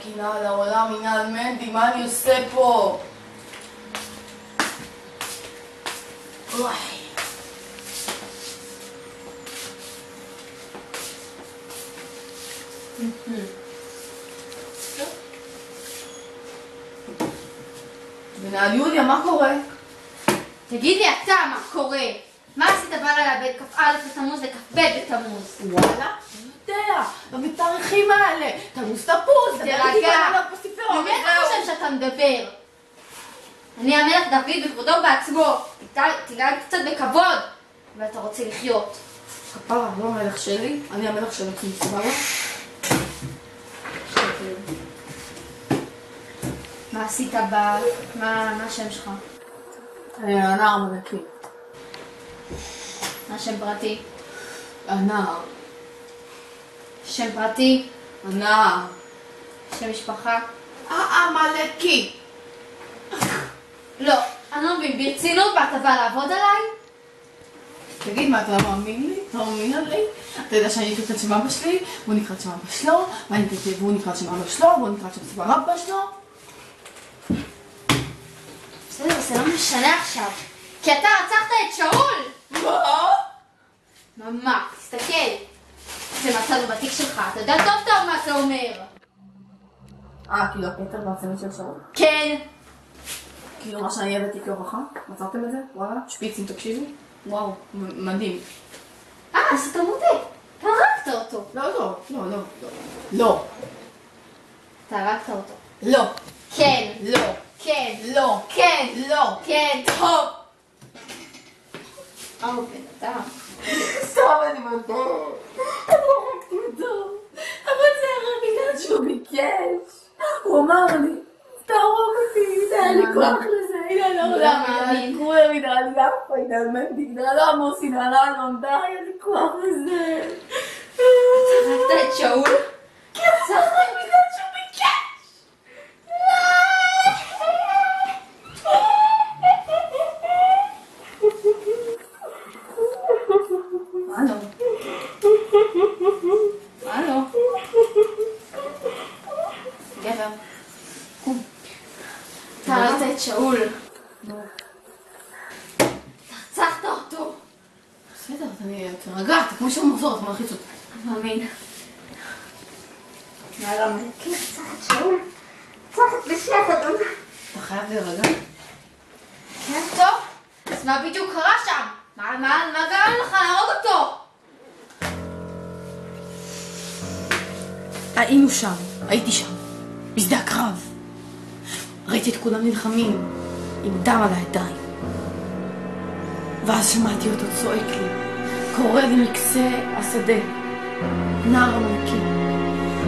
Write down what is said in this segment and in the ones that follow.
שכינה על העולם, הנה על מנדי, מה אני עושה פה? וואי. ונעל יוליה, מה קורה? תגיד לי אתה מה קורה? מה עשית בלילה בין כ"א בתמוז לכ"ב בתמוז? וואלה? אני יודע, ובתאריכים האלה, תמוז תפוז, תרגע, ממי אתה חושב שאתה מדבר? אני המלך דוד בכבודו בעצמו, תיגע קצת בכבוד, ואתה רוצה לחיות. כפרה, לא המלך שלי, אני המלך של עצמי, סבבה? מה עשית מה השם שלך? הנער המלכי. מה שם פרטי? הנער. שם פרטי? הנער. שם משפחה? המלכי. לא, אני לא מבין, ברצינות באת בא לעבוד עליי? תגיד, מה, אתה לא מאמין לי? אתה לא מאמין עלי? אתה יודע שאני אקרא את שם אבא שלי, והוא נקרא את שם אבא שלו, והוא נקרא את שם אבא שלו, והוא נקרא את שם סבא אבא שלו. בסדר, זה לא משנה עכשיו, כי אתה רצחת את שאול! מה? ממש, תסתכל. זה מצאנו בתיק שלך, אתה יודע טוב טוב מה זה אומר. כאילו הפטר והצוות של שאול? כן. כאילו מה שאני הבאתי כהוכחה? מצאתם את זה? וואלה, שפיצים, תקשיבו. וואו, מדהים. אז אתה מודה, אתה הרגת אותו. לא. אתה הרגת אותו. לא. כן. לא. כן. לא. כן. לא. כן. טוב. בן אדם. סתם אני מודה. אני לא הרגתי אותו. אבל זה רק בגלל שהוא ביקש. הוא אמר לי, תהרוג אותי, זה היה לי כוח לזה. הנה, לא מאמין. כולם ידעה לי גם פה, הנה על מנדי, הנה לא עמוס, הנה על אלון, די, היה לי כוח לזה. הרגת את שאול? כן, זה רק בגלל שהוא ביקש. הלו. גבר. קום. אתה הרגת את שאול. רצחת אותו. בסדר, תרגע, אתה כמו שם מחזור, אתה מלחיץ אותי. אני מאמין. יאללה, מלכי רצח את שאול. רצח את בשייך אדון. אתה חייב להירגע? כן, טוב. אז מה בדיוק קרה שם? מה גרם לך להרוג אותו? היינו שם, הייתי שם, בשדה הקרב. ראיתי את כולם נלחמים, עם דם על הידיים. ואז שמעתי אותו צועק לי, קורא לי מקצה השדה. נער המלכי,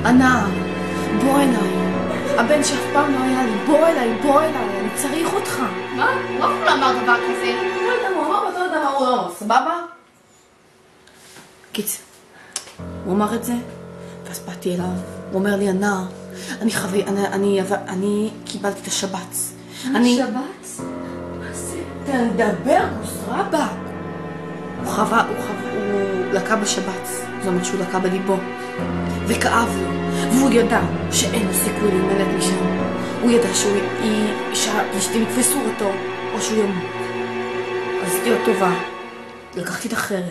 הנער, בוא אליי. הבן שאף פעם לא היה לי, בוא אליי, אני צריך אותך. מה? הוא אף לא אמר דבר כזה. לא יודע מה הוא אמר, ואתה לא יודע מה הוא אמר, סבבה? קיצר, הוא אמר את זה, ואז באתי אליו, הוא אומר לי, הנער, אני קיבלתי את השבץ. שבץ? מה זה? תדבר, גוסרבה. הוא לקה בשבץ, זאת אומרת שהוא לקה בליבו, וכאב לו, והוא ידע שאין לו סיכוי להימלט משם. הוא ידע שאשתי יתפסו אותו, או שהוא ימות. אז עשיתי לו טובה, לקחתי את החרב,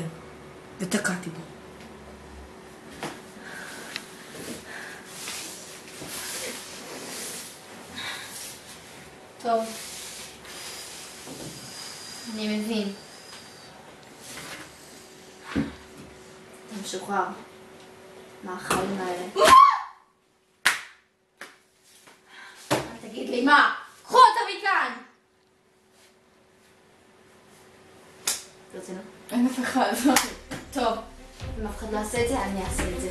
ותקעתי בו. טוב. אני מבין. אתה משוחרר. מה החיים האלה? אל תגיד לי מה! קחו אותה מכאן! ברצינות? אין אף אחד. טוב. אם אף אחד לא יעשה את זה, אני אעשה את זה.